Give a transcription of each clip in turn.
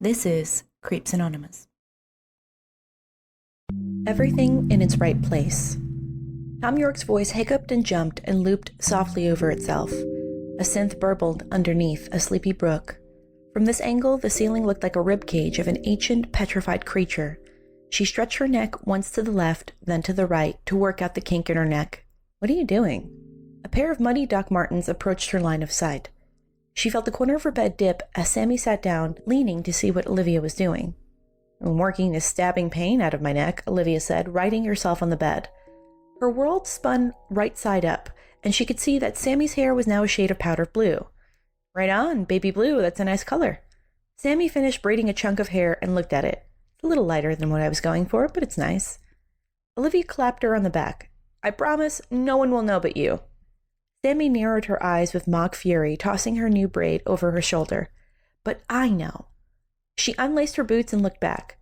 This is Creeps Anonymous. Everything in its right place. Tom York's voice hiccuped and jumped and looped softly over itself. A synth burbled underneath a sleepy brook. From this angle, the ceiling looked like a ribcage of an ancient, petrified creature. She stretched her neck once to the left, then to the right, to work out the kink in her neck. "What are you doing?" A pair of muddy Doc Martens approached her line of sight. She felt the corner of her bed dip as Sammy sat down, leaning to see what Olivia was doing. "I'm working this stabbing pain out of my neck," Olivia said, righting herself on the bed. Her world spun right side up, and she could see that Sammy's hair was now a shade of powder blue. "Right on, baby blue, that's a nice color." Sammy finished braiding a chunk of hair and looked at it. "It's a little lighter than what I was going for, but it's nice." Olivia clapped her on the back. "I promise no one will know but you." Sammy narrowed her eyes with mock fury, tossing her new braid over her shoulder. "But I know." She unlaced her boots and looked back.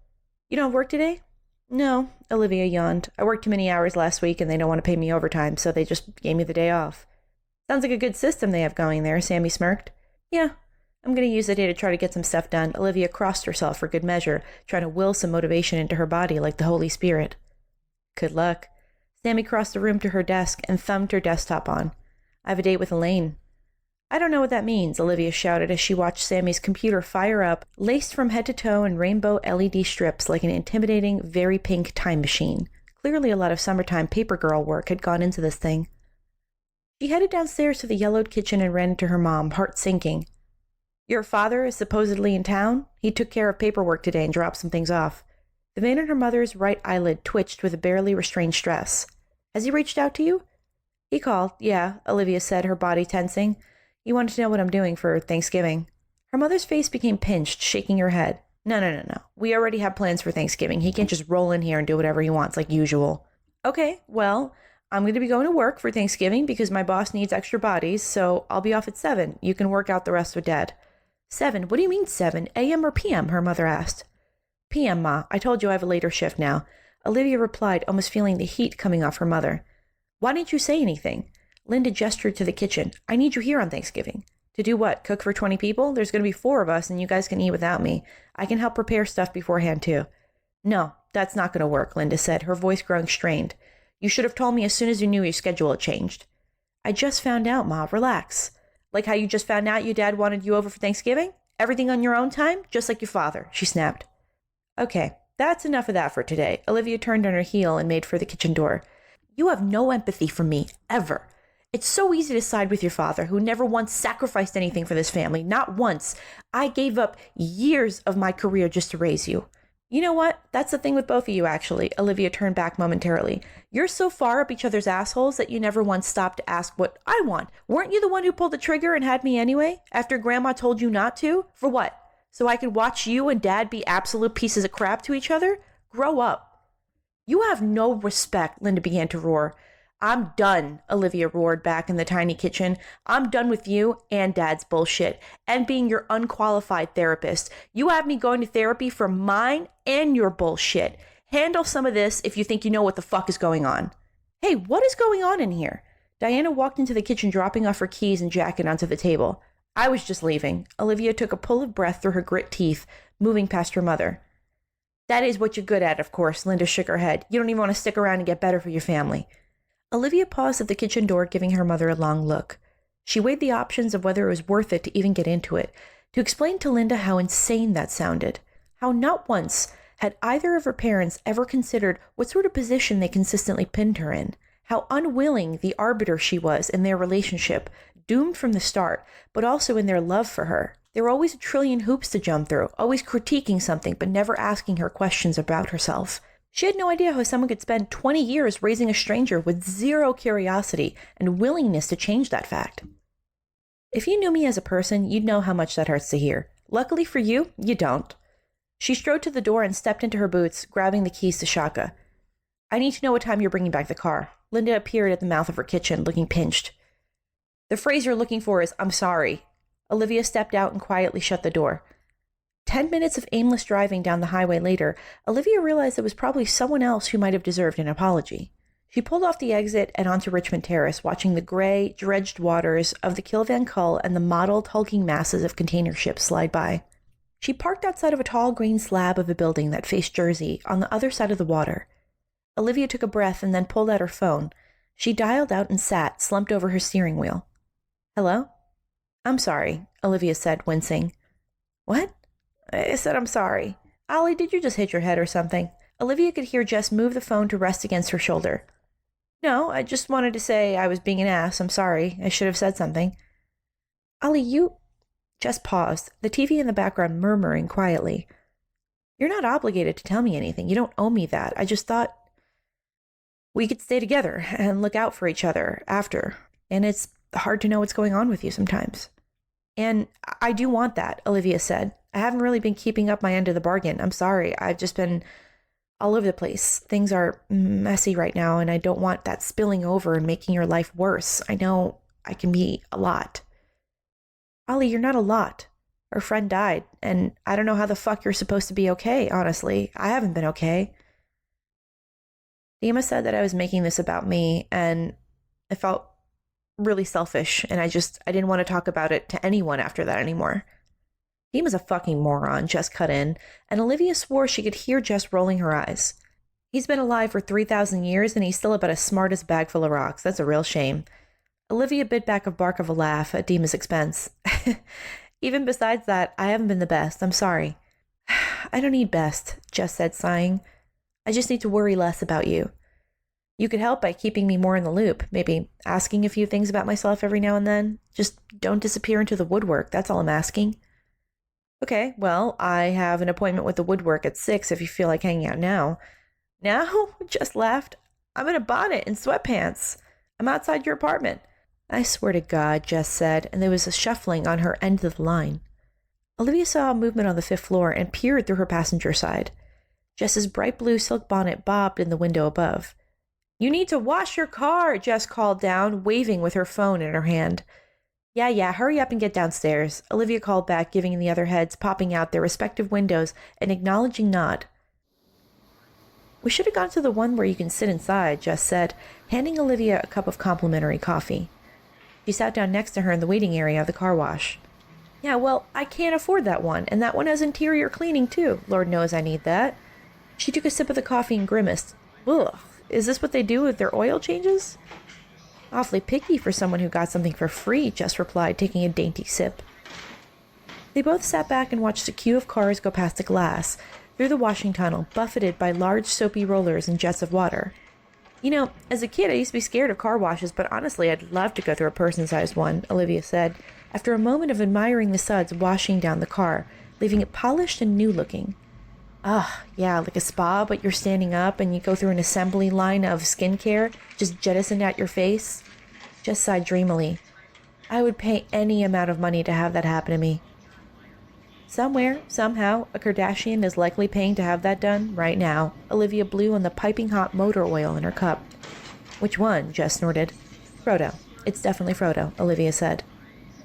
"You don't work today?" "No," Olivia yawned. "I worked too many hours last week and they don't want to pay me overtime, so they just gave me the day off." "Sounds like a good system they have going there," Sammy smirked. "Yeah, I'm going to use the day to try to get some stuff done." Olivia crossed herself for good measure, trying to will some motivation into her body like the Holy Spirit. "Good luck." Sammy crossed the room to her desk and thumbed her desktop on. "I have a date with Elaine." "I don't know what that means," Olivia shouted as she watched Sammy's computer fire up, laced from head to toe in rainbow LED strips like an intimidating, very pink time machine. Clearly a lot of summertime paper girl work had gone into this thing. She headed downstairs to the yellowed kitchen and ran into her mom, heart sinking. "Your father is supposedly in town? He took care of paperwork today and dropped some things off." The vein in her mother's right eyelid twitched with a barely restrained stress. "Has he reached out to you?" "He called, yeah," Olivia said, her body tensing. "He wanted to know what I'm doing for Thanksgiving." Her mother's face became pinched, shaking her head. No. We already have plans for Thanksgiving. He can't just roll in here and do whatever he wants like usual." "Okay, well, I'm going to be going to work for Thanksgiving because my boss needs extra bodies, so I'll be off at 7. You can work out the rest with Dad." "7? What do you mean 7? AM or PM?" her mother asked. "PM, Ma. I told you I have a later shift now," Olivia replied, almost feeling the heat coming off her mother. "Why didn't you say anything?" Linda gestured to the kitchen. "I need you here on Thanksgiving." "To do what? Cook for 20 people? There's going to be 4 of us, and you guys can eat without me. I can help prepare stuff beforehand, too." "No, that's not going to work," Linda said, her voice growing strained. "You should have told me as soon as you knew your schedule had changed." "I just found out, Ma. Relax." "Like how you just found out your dad wanted you over for Thanksgiving? Everything on your own time? Just like your father," she snapped. "Okay, that's enough of that for today." Olivia turned on her heel and made for the kitchen door. "You have no empathy for me, ever. It's so easy to side with your father, who never once sacrificed anything for this family. Not once. I gave up years of my career just to raise you." "You know what? That's the thing with both of you, actually." Olivia turned back momentarily. "You're so far up each other's assholes that you never once stopped to ask what I want. Weren't you the one who pulled the trigger and had me anyway? After Grandma told you not to? For what? So I could watch you and Dad be absolute pieces of crap to each other? Grow up." "You have no respect," Linda began to roar. "I'm done," Olivia roared back in the tiny kitchen. "I'm done with you and Dad's bullshit, and being your unqualified therapist. You have me going to therapy for mine and your bullshit. Handle some of this if you think you know what the fuck is going on." "Hey, what is going on in here?" Diana walked into the kitchen, dropping off her keys and jacket onto the table. "I was just leaving." Olivia took a pull of breath through her grit teeth, moving past her mother. "That is what you're good at, of course." Linda shook her head. "You don't even want to stick around and get better for your family." Olivia paused at the kitchen door, giving her mother a long look. She weighed the options of whether it was worth it to even get into it, to explain to Linda how insane that sounded, how not once had either of her parents ever considered what sort of position they consistently pinned her in, how unwilling the arbiter she was in their relationship, doomed from the start, but also in their love for her. There were always a trillion hoops to jump through, always critiquing something, but never asking her questions about herself. She had no idea how someone could spend 20 years raising a stranger with zero curiosity and willingness to change that fact. "If you knew me as a person, you'd know how much that hurts to hear. Luckily for you, you don't." She strode to the door and stepped into her boots, grabbing the keys to Shaka. "I need to know what time you're bringing back the car." Linda appeared at the mouth of her kitchen, looking pinched. "The phrase you're looking for is, 'I'm sorry.'" Olivia stepped out and quietly shut the door. 10 minutes of aimless driving down the highway later, Olivia realized it was probably someone else who might have deserved an apology. She pulled off the exit and onto Richmond Terrace, watching the gray, dredged waters of the Kilvan Cull and the mottled, hulking masses of container ships slide by. She parked outside of a tall green slab of a building that faced Jersey on the other side of the water. Olivia took a breath and then pulled out her phone. She dialed out and sat, slumped over her steering wheel. Hello? I'm sorry, Olivia said, wincing. What? I said I'm sorry. Ollie, did you just hit your head or something? Olivia could hear Jess move the phone to rest against her shoulder. No, I just wanted to say I was being an ass. I'm sorry. I should have said something. Ollie, you... Jess paused, the TV in the background murmuring quietly. You're not obligated to tell me anything. You don't owe me that. I just thought we could stay together and look out for each other after. And it's hard to know what's going on with you sometimes. And I do want that, Olivia said. I haven't really been keeping up my end of the bargain. I'm sorry. I've just been all over the place. Things are messy right now, and I don't want that spilling over and making your life worse. I know I can be a lot. Ollie, you're not a lot. Our friend died, and I don't know how the fuck you're supposed to be okay, honestly. I haven't been okay. Dima said that I was making this about me, and I felt really selfish, and I didn't want to talk about it to anyone after that anymore. Dima's a fucking moron, Jess cut in, and Olivia swore she could hear Jess rolling her eyes. He's been alive for 3,000 years, and he's still about as smart as a bag full of rocks. That's a real shame. Olivia bit back a bark of a laugh at Dima's expense. Even besides that, I haven't been the best. I'm sorry. I don't need best, Jess said, sighing. I just need to worry less about you. You could help by keeping me more in the loop, maybe asking a few things about myself every now and then. Just don't disappear into the woodwork, that's all I'm asking. Okay, well, I have an appointment with the woodwork at 6 if you feel like hanging out now. Now? Jess laughed. I'm in a bonnet and sweatpants. I'm outside your apartment. I swear to God, Jess said, and there was a shuffling on her end of the line. Olivia saw a movement on the 5th floor and peered through her passenger side. Jess's bright blue silk bonnet bobbed in the window above. You need to wash your car, Jess called down, waving with her phone in her hand. Yeah, hurry up and get downstairs, Olivia called back, giving the other heads popping out their respective windows an acknowledging nod. We should have gone to the one where you can sit inside, Jess said, handing Olivia a cup of complimentary coffee. She sat down next to her in the waiting area of the car wash. Yeah, well, I can't afford that one, and that one has interior cleaning too. Lord knows I need that. She took a sip of the coffee and grimaced. Ugh, is this what they do with their oil changes? Awfully picky for someone who got something for free, Jess replied, taking a dainty sip. They both sat back and watched a queue of cars go past the glass, through the washing tunnel, buffeted by large soapy rollers and jets of water. You know, as a kid, I used to be scared of car washes, but honestly, I'd love to go through a person-sized one, Olivia said, after a moment of admiring the suds washing down the car, leaving it polished and new-looking. Yeah, like a spa, but you're standing up and you go through an assembly line of skincare, just jettisoned at your face. Jess sighed dreamily. I would pay any amount of money to have that happen to me. Somewhere, somehow, a Kardashian is likely paying to have that done right now. Olivia blew on the piping hot motor oil in her cup. Which one? Jess snorted. Frodo. It's definitely Frodo, Olivia said.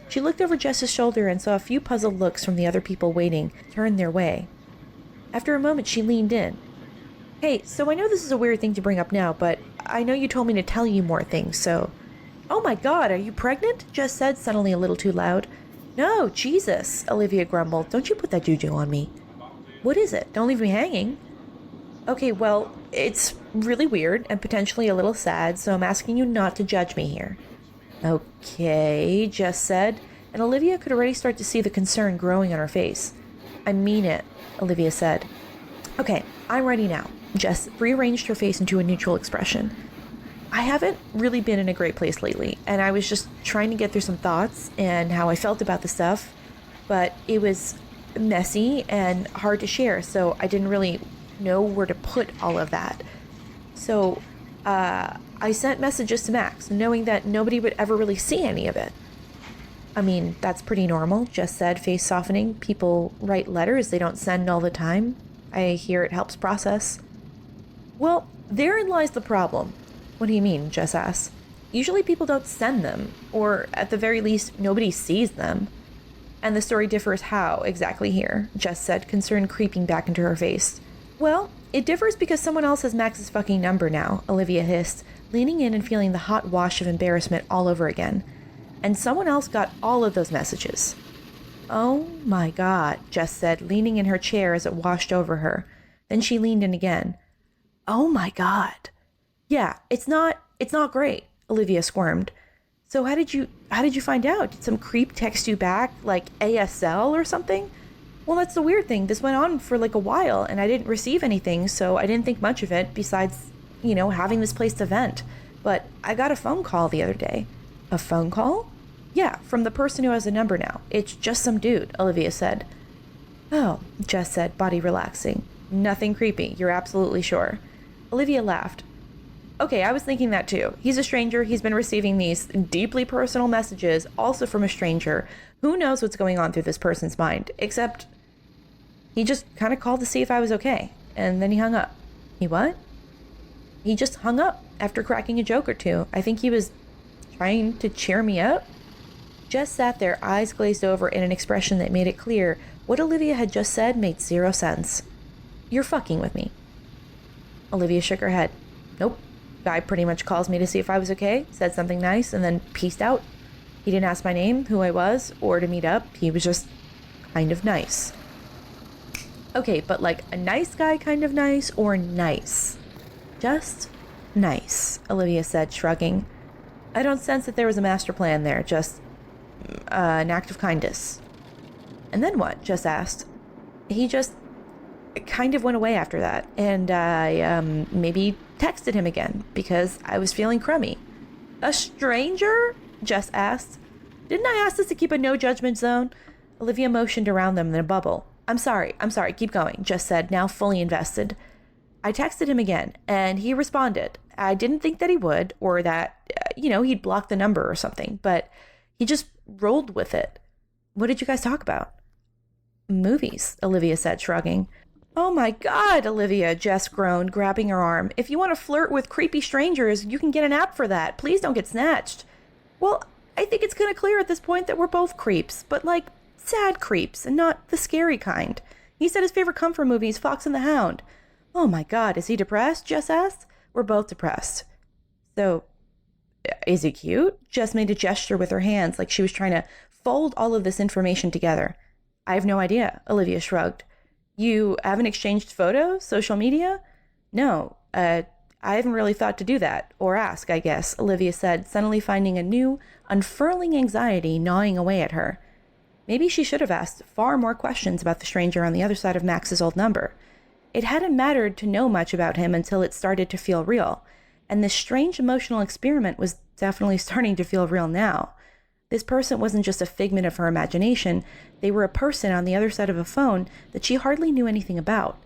She looked over Jess's shoulder and saw a few puzzled looks from the other people waiting turn their way. After a moment, she leaned in. Hey, so I know this is a weird thing to bring up now, but I know you told me to tell you more things, so... Oh my God, are you pregnant? Jess said, suddenly a little too loud. No, Jesus, Olivia grumbled. Don't you put that juju on me. What is it? Don't leave me hanging. Okay, well, it's really weird and potentially a little sad, so I'm asking you not to judge me here. Okay, Jess said, and Olivia could already start to see the concern growing on her face. I mean it, Olivia said. Okay, I'm ready now. Jess rearranged her face into a neutral expression. I haven't really been in a great place lately, and I was just trying to get through some thoughts and how I felt about the stuff, but it was messy and hard to share, so I didn't really know where to put all of that. So, I sent messages to Max, knowing that nobody would ever really see any of it. I mean, that's pretty normal, Jess said, face softening. People write letters they don't send all the time. I hear it helps process. Well, therein lies the problem. What do you mean? Jess asked. Usually people don't send them, or at the very least, nobody sees them. And the story differs how exactly here, Jess said, concern creeping back into her face. Well, it differs because someone else has Max's fucking number now, Olivia hissed, leaning in and feeling the hot wash of embarrassment all over again. And someone else got all of those messages. "Oh my God," Jess said, leaning in her chair as it washed over her. Then she leaned in again. "Oh my God." "Yeah, it's not great," Olivia squirmed. "So how did you find out? Did some creep text you back, like ASL or something?" "Well, that's the weird thing. This went on for like a while and I didn't receive anything, so I didn't think much of it besides, having this place to vent. But I got a phone call the other day." "A phone call?" "Yeah, from the person who has the number now. It's just some dude," Olivia said. "Oh," Jess said, body relaxing. "Nothing creepy, you're absolutely sure?" Olivia laughed. "Okay, I was thinking that too. He's a stranger. He's been receiving these deeply personal messages, also from a stranger. Who knows what's going on through this person's mind? Except he just kind of called to see if I was okay. And then he hung up." "He what?" "He just hung up after cracking a joke or two. I think he was trying to cheer me up." Jess sat there, eyes glazed over in an expression that made it clear what Olivia had just said made zero sense. "You're fucking with me." Olivia shook her head. "Nope. Guy pretty much calls me to see if I was okay, said something nice, and then peaced out. He didn't ask my name, who I was, or to meet up. He was just kind of nice." "Okay, but like a nice guy kind of nice, or nice?" "Just nice," Olivia said, shrugging. "I don't sense that there was a master plan there, just an act of kindness." "And then what?" Jess asked. "He just kind of went away after that, and I maybe texted him again because I was feeling crummy." "A stranger?" Jess asked. "Didn't I ask us to keep a no judgment zone?" Olivia motioned around them in a bubble. I'm sorry, keep going," Jess said, now fully invested. "I texted him again, and he responded. I didn't think that he would, or that, he'd block the number or something, but he just rolled with it." "What did you guys talk about?" "Movies," Olivia said, shrugging. "Oh my God, Olivia," Jess groaned, grabbing her arm. "If you want to flirt with creepy strangers, you can get an app for that. Please don't get snatched." "Well, I think it's kind of clear at this point that we're both creeps, but like sad creeps and not the scary kind. He said his favorite comfort movie is Fox and the Hound." "Oh my God, is he depressed?" Jess asked. "We're both depressed." "So, is he cute?" Jess made a gesture with her hands like she was trying to fold all of this information together. "I have no idea," Olivia shrugged. "You haven't exchanged photos? Social media?" "No, I haven't really thought to do that, or ask, I guess," Olivia said, suddenly finding a new, unfurling anxiety gnawing away at her. Maybe she should have asked far more questions about the stranger on the other side of Max's old number. It hadn't mattered to know much about him until it started to feel real, and this strange emotional experiment was definitely starting to feel real now. This person wasn't just a figment of her imagination, they were a person on the other side of a phone that she hardly knew anything about.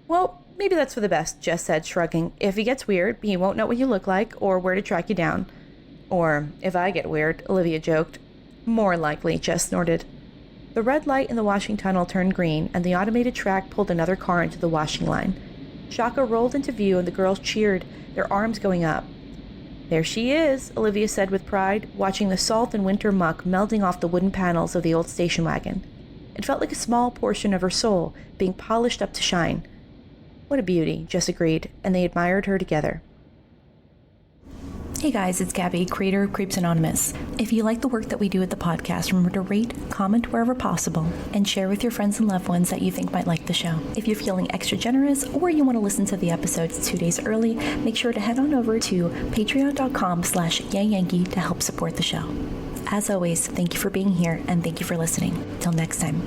"Well, maybe that's for the best," Jess said, shrugging. "If he gets weird, he won't know what you look like or where to track you down." "Or if I get weird," Olivia joked. "More likely," Jess snorted. The red light in the washing tunnel turned green, and the automated track pulled another car into the washing line. Shaka rolled into view, and the girls cheered, their arms going up. "There she is," Olivia said with pride, watching the salt and winter muck melding off the wooden panels of the old station wagon. It felt like a small portion of her soul being polished up to shine. "What a beauty," Jess agreed, and they admired her together. Hey guys, it's Gabby, creator of Creeps Anonymous. If you like the work that we do at the podcast, remember to rate, comment wherever possible, and share with your friends and loved ones that you think might like the show. If you're feeling extra generous or you want to listen to the episodes 2 days early, make sure to head on over to patreon.com/yangyankee to help support the show. As always, thank you for being here and thank you for listening. Till next time.